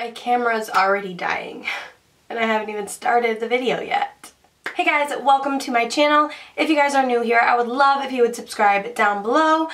My camera's already dying and I haven't even started the video yet. Hey guys, welcome to my channel. If you guys are new here, I would love if you would subscribe down below.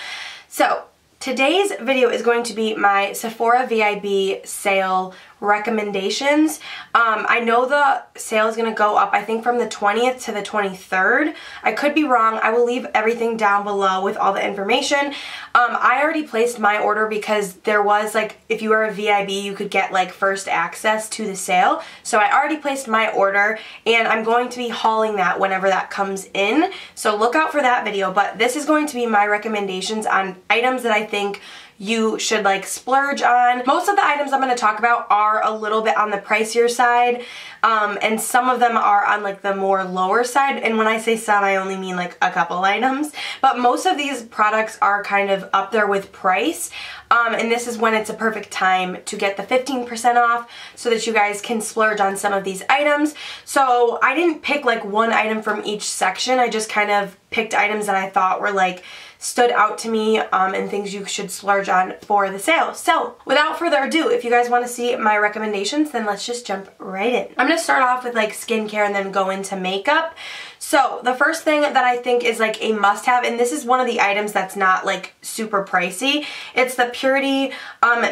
So today's video is going to be my Sephora VIB sale recommendations. I know the sale is going to go up, I think, from the 20th to the 23rd. I could be wrong. I will leave everything down below with all the information. I already placed my order because there was, like, if you were a VIB, you could get, like, first access to the sale. So I already placed my order, and I'm going to be hauling that whenever that comes in. So look out for that video, but this is going to be my recommendations on items that I think you should like splurge on. Most of the items I'm going to talk about are a little bit on the pricier side, and some of them are on like the more lower side, and when I say some I only mean like a couple items, but most of these products are kind of up there with price, and this is when it's a perfect time to get the 15% off so that you guys can splurge on some of these items. So I didn't pick like one item from each section, I just kind of picked items that I thought were like stood out to me, and things you should splurge on for the sale. So without further ado, if you guys want to see my recommendations, then let's just jump right in. I'm going to start off with like skincare and then go into makeup. So the first thing that I think is like a must-have, and this is one of the items that's not like super pricey, it's the Purity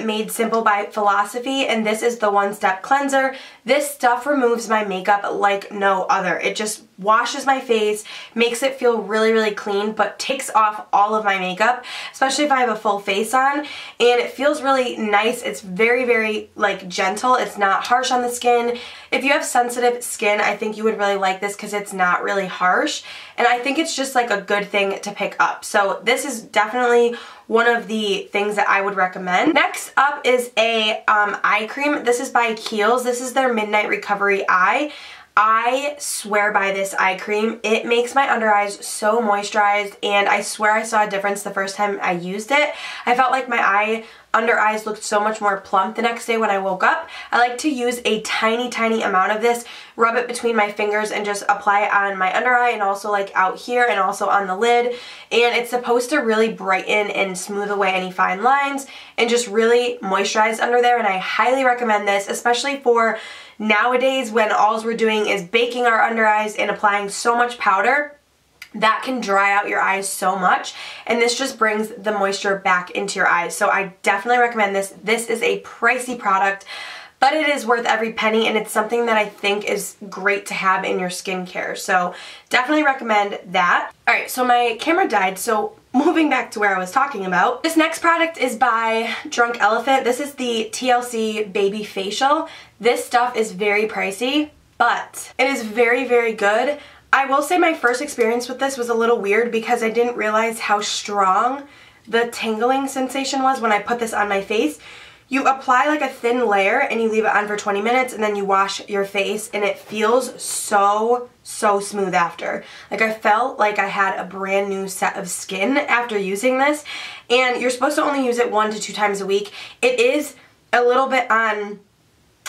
Made Simple by Philosophy, and this is the one-step cleanser. This stuff removes my makeup like no other. It just washes my face, makes it feel really, really clean, but takes off all of my makeup, especially if I have a full face on, and it feels really nice. It's very, very like gentle. It's not harsh on the skin. If you have sensitive skin, I think you would really like this because it's not really harsh, and I think it's just like a good thing to pick up. So this is definitely one of the things that I would recommend. Next up is a eye cream. This is by Kiehl's. This is their Midnight Recovery Eye. I swear by this eye cream. It makes my under eyes so moisturized, and I swear I saw a difference the first time I used it. I felt like my under eyes looked so much more plump the next day when I woke up. I like to use a tiny, tiny amount of this, rub it between my fingers, and just apply it on my under eye and also like out here and also on the lid. And it's supposed to really brighten and smooth away any fine lines and just really moisturize under there, and I highly recommend this, especially for nowadays when all we're doing is baking our under eyes and applying so much powder. That can dry out your eyes so much, and this just brings the moisture back into your eyes. So I definitely recommend this. This is a pricey product, but it is worth every penny, and it's something that I think is great to have in your skincare. So definitely recommend that. Alright, so my camera died, so moving back to where I was talking about. This next product is by Drunk Elephant. This is the T.L.C. Baby Facial. This stuff is very pricey, but it is very, very good. I will say my first experience with this was a little weird because I didn't realize how strong the tingling sensation was when I put this on my face. You apply like a thin layer and you leave it on for 20 minutes and then you wash your face, and it feels so, so smooth after. Like I felt like I had a brand new set of skin after using this, and you're supposed to only use it 1 to 2 times a week. It is a little bit on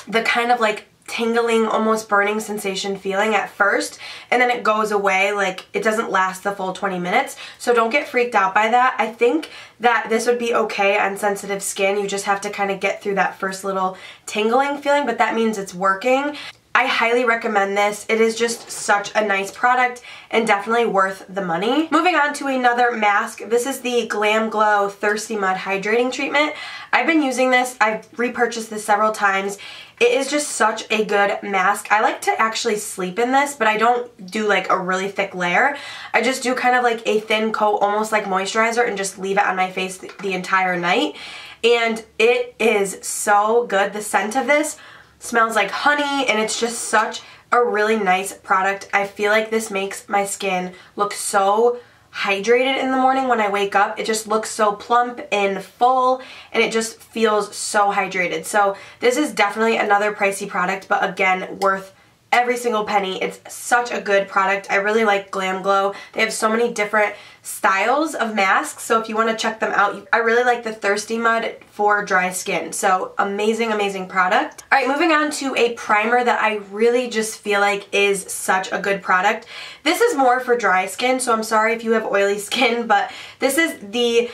the kind of like tingling, almost burning sensation feeling at first, and then it goes away. Like it doesn't last the full 20 minutes, so don't get freaked out by that. I think that this would be okay on sensitive skin. You just have to kind of get through that first little tingling feeling, but that means it's working. I highly recommend this. It is just such a nice product and definitely worth the money. Moving on to another mask. This is the GLAMGLOW Thirsty Mud Hydrating Treatment. I've been using this. I've repurchased this several times. It is just such a good mask. I like to actually sleep in this, but I don't do like a really thick layer. I just do kind of like a thin coat, almost like moisturizer, and just leave it on my face the entire night. And it is so good. The scent of this smells like honey, and it's just such a really nice product. I feel like this makes my skin look so hydrated in the morning when I wake up. It just looks so plump and full, and it just feels so hydrated. So this is definitely another pricey product, but again, worth every single penny. It's such a good product. I really like GLAMGLOW. They have so many different styles of masks, so if you want to check them out, I really like the Thirsty Mud for dry skin. So amazing, amazing product. Alright, moving on to a primer that I really just feel like is such a good product. This is more for dry skin, so I'm sorry if you have oily skin, but this is the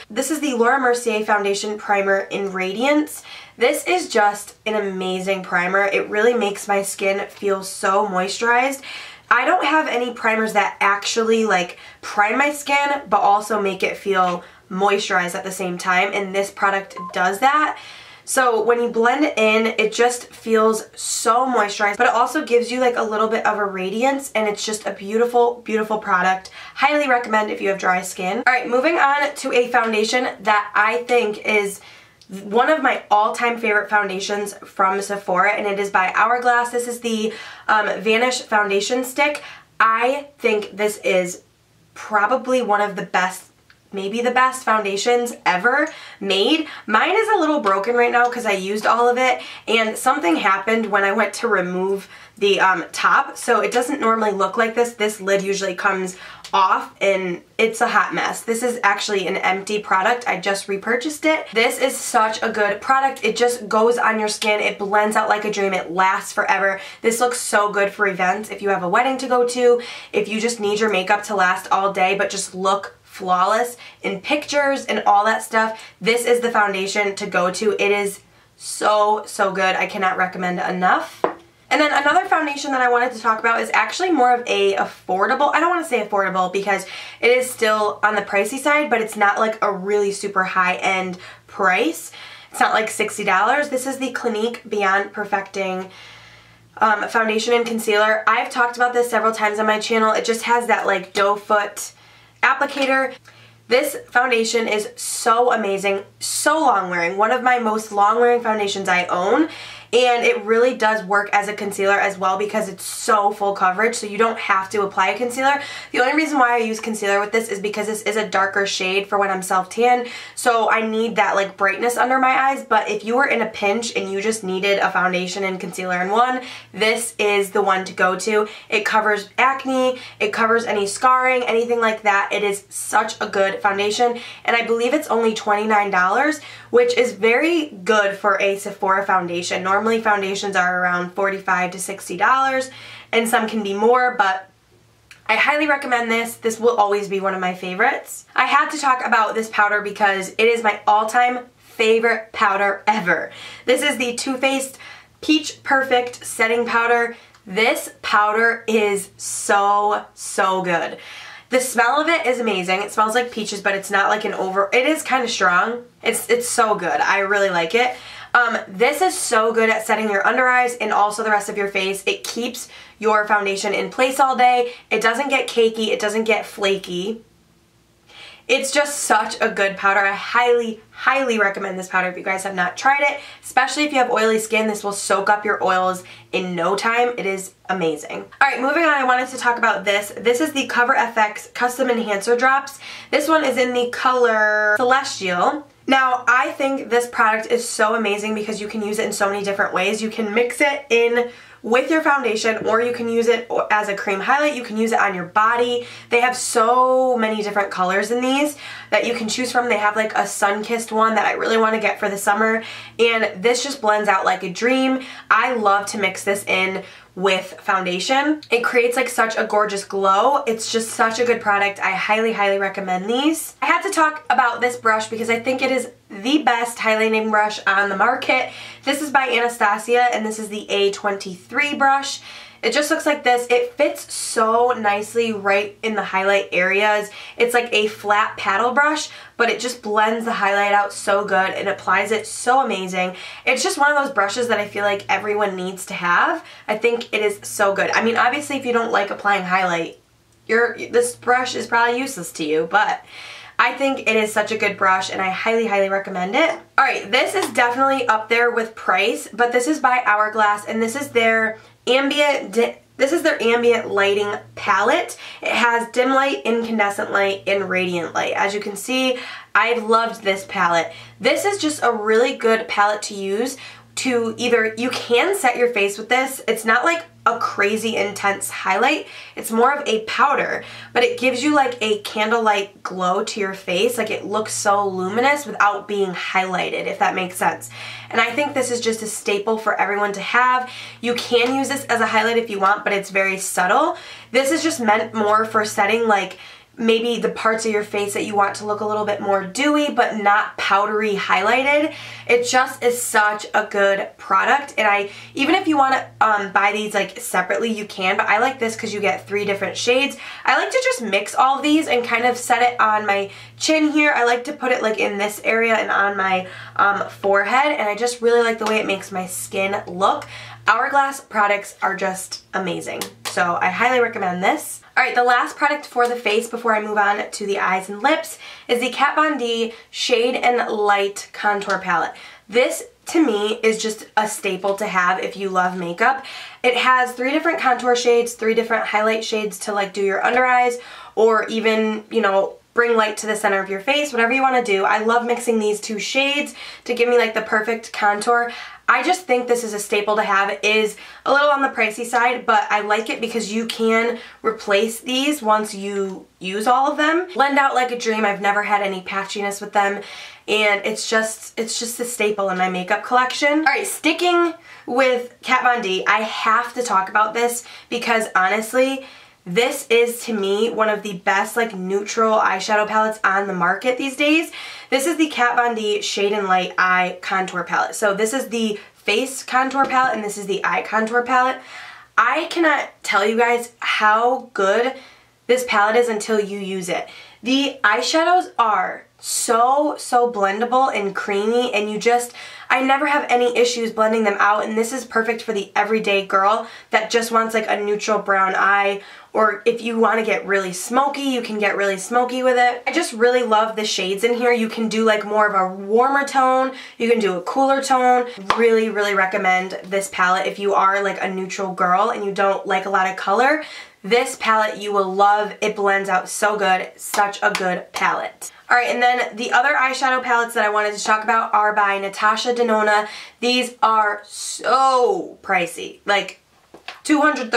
Laura Mercier Foundation Primer in Radiance. This is just an amazing primer. It really makes my skin feel so moisturized. I don't have any primers that actually like prime my skin but also make it feel moisturized at the same time, and this product does that. So when you blend it in, it just feels so moisturized, but it also gives you like a little bit of a radiance, and it's just a beautiful, beautiful product. Highly recommend if you have dry skin. All right, moving on to a foundation that I think is one of my all-time favorite foundations from Sephora, and it is by Hourglass. This is the Vanish foundation stick. I think this is probably one of the best, maybe the best foundations ever made. Mine is a little broken right now because I used all of it, and something happened when I went to remove the top, so it doesn't normally look like this. This lid usually comes off and it's a hot mess. This is actually an empty product. I just repurchased it. This is such a good product. It just goes on your skin. It blends out like a dream. It lasts forever. This looks so good for events. If you have a wedding to go to, if you just need your makeup to last all day but just look flawless in pictures and all that stuff, this is the foundation to go to. It is so, so good. I cannot recommend it enough. And then another foundation that I wanted to talk about is actually more of a affordable, I don't want to say affordable because it is still on the pricey side, but it's not like a really super high-end price. It's not like $60. This is the Clinique Beyond Perfecting foundation and concealer. I've talked about this several times on my channel. It just has that like doe foot applicator. This foundation is so amazing, so long wearing, one of my most long wearing foundations I own, and it really does work as a concealer as well because it's so full coverage, so you don't have to apply a concealer. The only reason why I use concealer with this is because this is a darker shade for when I'm self-tan, so I need that like brightness under my eyes, but if you were in a pinch and you just needed a foundation and concealer in one, this is the one to go to. It covers acne, it covers any scarring, anything like that. It is such a good foundation, and I believe it's only $29, which is very good for a Sephora foundation. Normally foundations are around $45 to $60, and some can be more, but I highly recommend this. This will always be one of my favorites. I had to talk about this powder because it is my all-time favorite powder ever. This is the Too Faced Peach Perfect Setting Powder. This powder is so, so good. The smell of it is amazing. It smells like peaches, but it's not like an it is kind of strong. It's so good. I really like it. This is so good at setting your under eyes and also the rest of your face. It keeps your foundation in place all day. It doesn't get cakey. It doesn't get flaky. It's just such a good powder. I highly, highly recommend this powder if you guys have not tried it, especially if you have oily skin. This will soak up your oils in no time. It is amazing. All right, moving on, I wanted to talk about this. This is the Cover FX Custom Enhancer Drops. This one is in the color Celestial. Now, I think this product is so amazing because you can use it in so many different ways. You can mix it in with your foundation, or you can use it as a cream highlight. You can use it on your body. They have so many different colors in these that you can choose from. They have like a sun-kissed one that I really want to get for the summer, and this just blends out like a dream. I love to mix this in with foundation. It creates like such a gorgeous glow. It's just such a good product. I highly, highly recommend these. I had to talk about this brush because I think it is the best highlighting brush on the market. This is by Anastasia, and this is the A23 brush. It just looks like this. It fits so nicely right in the highlight areas. It's like a flat paddle brush, but it just blends the highlight out so good and applies it so amazing. It's just one of those brushes that I feel like everyone needs to have. I think it is so good. I mean, obviously if you don't like applying highlight, this brush is probably useless to you, but I think it is such a good brush and I highly, highly recommend it. Alright, this is definitely up there with price, but this is by Hourglass, and this is their ambient lighting palette. It has dim light, incandescent light, and radiant light. As you can see, I've loved this palette. This is just a really good palette to use to either, you can set your face with this. It's not like a crazy intense highlight. It's more of a powder, but it gives you like a candlelight glow to your face. Like it looks so luminous without being highlighted, if that makes sense. And I think this is just a staple for everyone to have. You can use this as a highlight if you want, but it's very subtle. This is just meant more for setting like maybe the parts of your face that you want to look a little bit more dewy but not powdery highlighted. It just is such a good product, and even if you want to buy these like separately, you can, but I like this because you get 3 different shades. I like to just mix all of these and kind of set it on my chin here. I like to put it like in this area and on my forehead, and I just really like the way it makes my skin look. Hourglass products are just amazing, so I highly recommend this. Alright, the last product for the face before I move on to the eyes and lips is the Kat Von D Shade and Light Contour Palette. This, to me, is just a staple to have if you love makeup. It has 3 different contour shades, 3 different highlight shades to like do your under eyes, or even, you know, bring light to the center of your face, whatever you want to do. I love mixing these 2 shades to give me like the perfect contour. I just think this is a staple to have. It is a little on the pricey side, but I like it because you can replace these once you use all of them. Blend out like a dream. I've never had any patchiness with them, and it's just a staple in my makeup collection. Alright, sticking with Kat Von D, I have to talk about this because honestly, this is, to me, one of the best like neutral eyeshadow palettes on the market these days. This is the Kat Von D Shade and Light Eye Contour Palette. So this is the face contour palette and this is the eye contour palette. I cannot tell you guys how good this palette is until you use it. The eyeshadows are so blendable and creamy, and I never have any issues blending them out, and this is perfect for the everyday girl that just wants like a neutral brown eye, or if you want to get really smoky, you can get really smoky with it. I just really love the shades in here. You can do like more of a warmer tone, you can do a cooler tone. Really recommend this palette if you are like a neutral girl and you don't like a lot of color. This palette you will love. It blends out so good. Such a good palette. Alright, and then the other eyeshadow palettes that I wanted to talk about are by Natasha Denona. These are so pricey. Like $230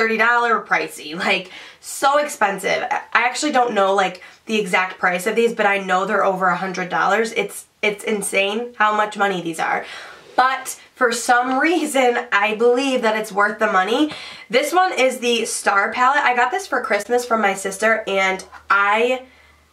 pricey. Like so expensive. I actually don't know like the exact price of these, but I know they're over $100. It's insane how much money these are. But for some reason, I believe that it's worth the money. This one is the Star palette. I got this for Christmas from my sister, and I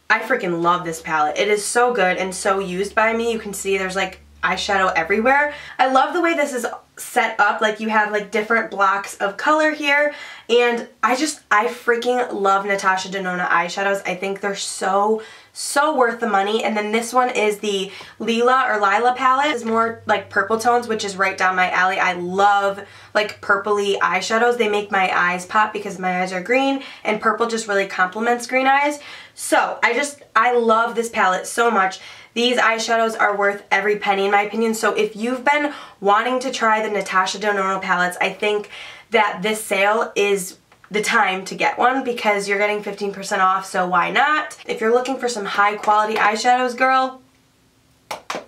freaking love this palette. It is so good and so used by me. You can see there's like eyeshadow everywhere. I love the way this is set up. Like you have like different blocks of color here, and I freaking love Natasha Denona eyeshadows. I think they're so worth the money. And then this one is the Lila or Lila palette. It's more like purple tones, which is right down my alley. I love like purpley eyeshadows. They make my eyes pop because my eyes are green, and purple just really complements green eyes. So I love this palette so much. These eyeshadows are worth every penny in my opinion. So if you've been wanting to try the Natasha Denona palettes, I think that this sale is the time to get one because you're getting 15% off, so why not? If you're looking for some high quality eyeshadows, girl,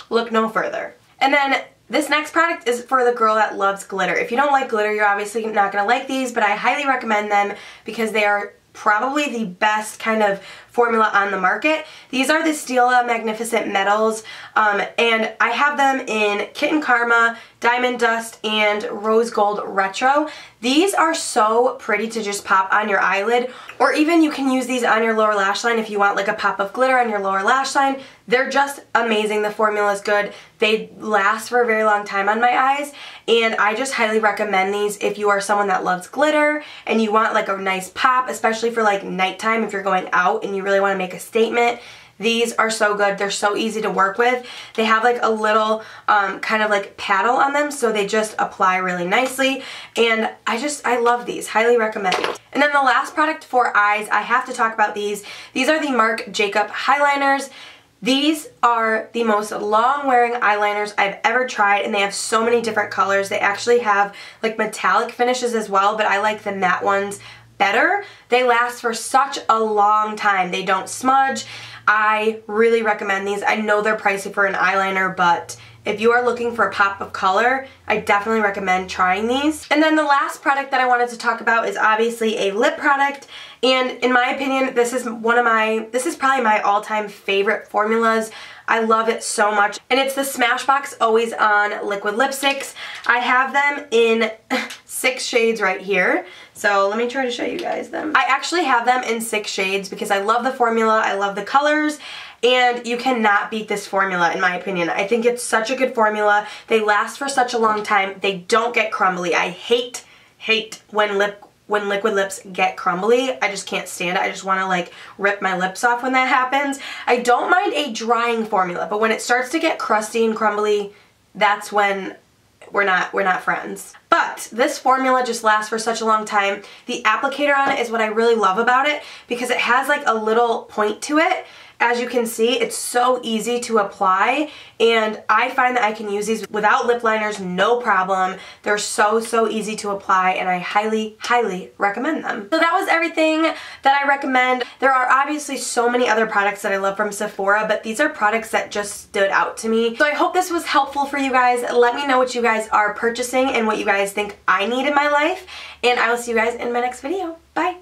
look no further. And then this next product is for the girl that loves glitter. If you don't like glitter, you're obviously not going to like these, but I highly recommend them because they are probably the best kind of formula on the market. These are the Stila Magnificent Metals, and I have them in Kitten Karma, Diamond Dust, and Rose Gold Retro. These are so pretty to just pop on your eyelid, or even you can use these on your lower lash line if you want like a pop of glitter on your lower lash line. They're just amazing. The formula is good. They last for a very long time on my eyes, and I just highly recommend these if you are someone that loves glitter and you want like a nice pop, especially for like nighttime if you're going out and you really want to make a statement. These are so good. They're so easy to work with. They have like a little kind of like paddle on them, so they just apply really nicely, and I love these. Highly recommend. And then the last product for eyes, I have to talk about these. These are the Marc Jacobs highliners. These are the most long-wearing eyeliners I've ever tried, and they have so many different colors. They actually have like metallic finishes as well, but I like the matte ones better. They last for such a long time. They don't smudge. I really recommend these. I know they're pricey for an eyeliner, but if you are looking for a pop of color, I definitely recommend trying these. And then the last product that I wanted to talk about is obviously a lip product, and in my opinion, this is probably my all-time favorite formulas. I love it so much. And it's the Smashbox Always On Liquid Lipsticks. I have them in 6 shades right here. So let me try to show you guys them. I actually have them in 6 shades because I love the formula, I love the colors, and you cannot beat this formula in my opinion. I think it's such a good formula. They last for such a long time. They don't get crumbly. I hate when liquid lips get crumbly. I just can't stand it. I just want to like rip my lips off when that happens. I don't mind a drying formula, but when it starts to get crusty and crumbly, that's when we're not friends. But this formula just lasts for such a long time. The applicator on it is what I really love about it because it has like a little point to it. As you can see, it's so easy to apply, and I find that I can use these without lip liners, no problem. They're so easy to apply, and I highly recommend them. So that was everything that I recommend. There are obviously so many other products that I love from Sephora, but these are products that just stood out to me. So I hope this was helpful for you guys. Let me know what you guys are purchasing and what you guys think I need in my life, and I will see you guys in my next video. Bye!